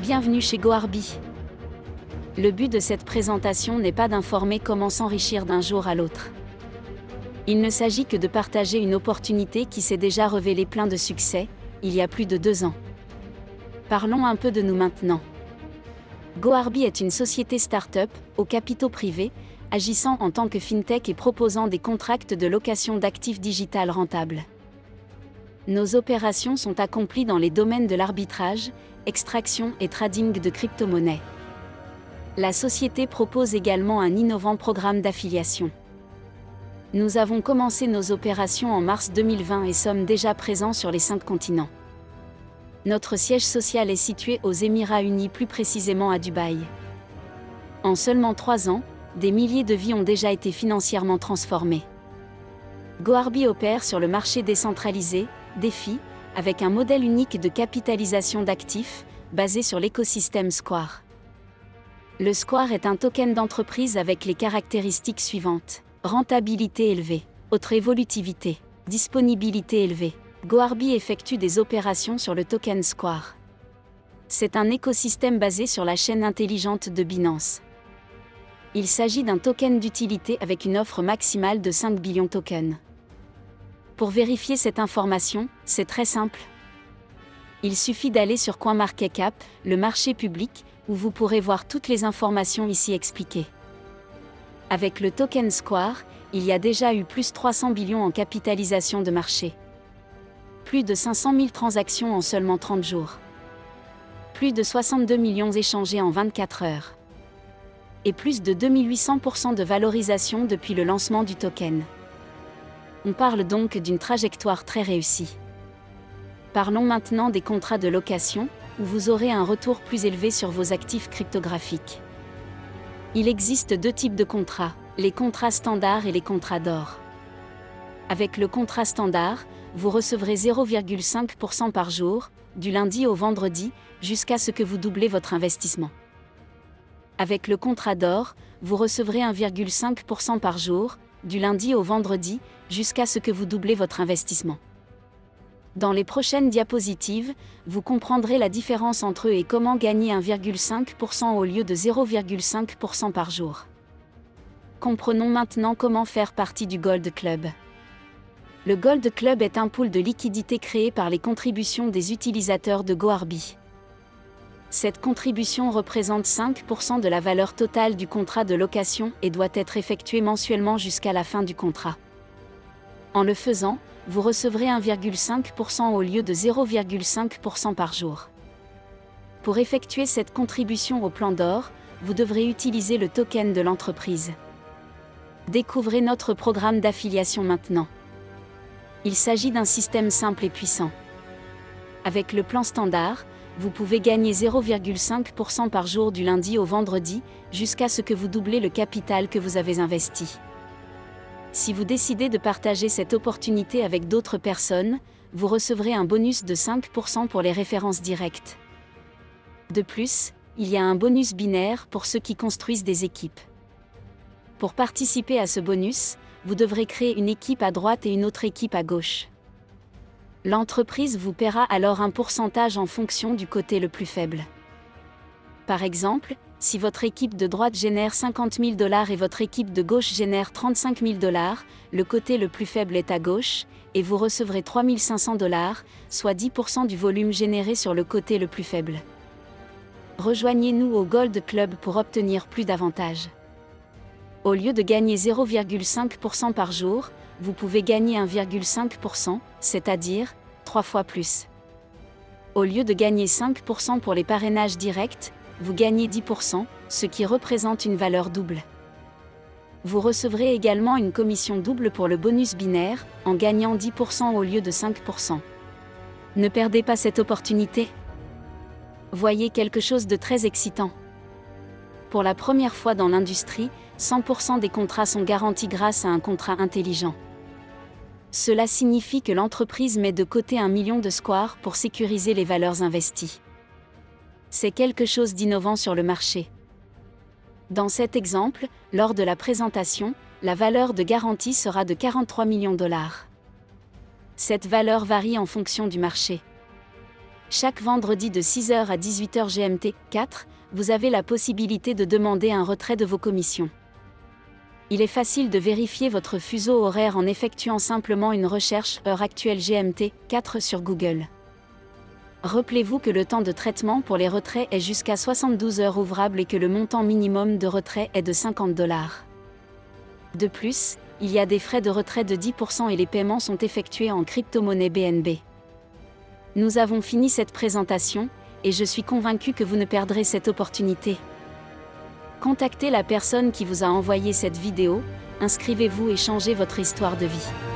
Bienvenue chez GoArby. Le but de cette présentation n'est pas d'informer comment s'enrichir d'un jour à l'autre. Il ne s'agit que de partager une opportunité qui s'est déjà révélée plein de succès, il y a plus de 2 ans. Parlons un peu de nous maintenant. GoArby est une société start-up, aux capitaux privés, agissant en tant que fintech et proposant des contrats de location d'actifs digitales rentables. Nos opérations sont accomplies dans les domaines de l'arbitrage, extraction et trading de crypto-monnaies. La société propose également un innovant programme d'affiliation. Nous avons commencé nos opérations en mars 2020 et sommes déjà présents sur les 5 continents. Notre siège social est situé aux Émirats Unis, plus précisément à Dubaï. En seulement 3 ans, des milliers de vies ont déjà été financièrement transformées. GoArby opère sur le marché décentralisé, DeFi, avec un modèle unique de capitalisation d'actifs, basé sur l'écosystème Square. Le Square est un token d'entreprise avec les caractéristiques suivantes: rentabilité élevée, haute évolutivité, disponibilité élevée. GoArby effectue des opérations sur le token Square. C'est un écosystème basé sur la chaîne intelligente de Binance. Il s'agit d'un token d'utilité avec une offre maximale de 5 billions tokens. Pour vérifier cette information, c'est très simple. Il suffit d'aller sur CoinMarketCap, le marché public, où vous pourrez voir toutes les informations ici expliquées. Avec le token Square, il y a déjà eu plus 300 billions en capitalisation de marché. Plus de 500 000 transactions en seulement 30 jours. Plus de 62 millions échangés en 24 heures. Et plus de 2800% de valorisation depuis le lancement du token. On parle donc d'une trajectoire très réussie. Parlons maintenant des contrats de location, où vous aurez un retour plus élevé sur vos actifs cryptographiques. Il existe 2 types de contrats, les contrats standards et les contrats d'or. Avec le contrat standard, vous recevrez 0,5% par jour, du lundi au vendredi, jusqu'à ce que vous doublez votre investissement. Avec le contrat d'or, vous recevrez 1,5% par jour, du lundi au vendredi, jusqu'à ce que vous doublez votre investissement. Dans les prochaines diapositives, vous comprendrez la différence entre eux et comment gagner 1,5% au lieu de 0,5% par jour. Comprenons maintenant comment faire partie du Gold Club. Le Gold Club est un pool de liquidités créé par les contributions des utilisateurs de GoArby. Cette contribution représente 5% de la valeur totale du contrat de location et doit être effectuée mensuellement jusqu'à la fin du contrat. En le faisant, vous recevrez 1,5% au lieu de 0,5% par jour. Pour effectuer cette contribution au plan d'or, vous devrez utiliser le token de l'entreprise. Découvrez notre programme d'affiliation maintenant. Il s'agit d'un système simple et puissant. Avec le plan standard, vous pouvez gagner 0,5% par jour du lundi au vendredi, jusqu'à ce que vous doublez le capital que vous avez investi. Si vous décidez de partager cette opportunité avec d'autres personnes, vous recevrez un bonus de 5% pour les références directes. De plus, il y a un bonus binaire pour ceux qui construisent des équipes. Pour participer à ce bonus, vous devrez créer une équipe à droite et une autre équipe à gauche. L'entreprise vous paiera alors un pourcentage en fonction du côté le plus faible. Par exemple, si votre équipe de droite génère $50 000 et votre équipe de gauche génère $35 000, le côté le plus faible est à gauche, et vous recevrez $3 500, soit 10% du volume généré sur le côté le plus faible. Rejoignez-nous au Gold Club pour obtenir plus d'avantages. Au lieu de gagner 0,5% par jour, vous pouvez gagner 1,5%, c'est-à-dire 3 fois plus. Au lieu de gagner 5% pour les parrainages directs, vous gagnez 10%, ce qui représente une valeur double. Vous recevrez également une commission double pour le bonus binaire, en gagnant 10% au lieu de 5%. Ne perdez pas cette opportunité. Voyez quelque chose de très excitant. Pour la première fois dans l'industrie, 100% des contrats sont garantis grâce à un contrat intelligent. Cela signifie que l'entreprise met de côté 1 million de Square pour sécuriser les valeurs investies. C'est quelque chose d'innovant sur le marché. Dans cet exemple, lors de la présentation, la valeur de garantie sera de 43 millions $. Cette valeur varie en fonction du marché. Chaque vendredi de 6h à 18h GMT 4, vous avez la possibilité de demander un retrait de vos commissions. Il est facile de vérifier votre fuseau horaire en effectuant simplement une recherche heure actuelle GMT 4 sur Google. Rappelez-vous que le temps de traitement pour les retraits est jusqu'à 72 heures ouvrables et que le montant minimum de retrait est de $50. De plus, il y a des frais de retrait de 10% et les paiements sont effectués en crypto-monnaie BNB. Nous avons fini cette présentation, et je suis convaincu que vous ne perdrez cette opportunité. Contactez la personne qui vous a envoyé cette vidéo, inscrivez-vous et changez votre histoire de vie.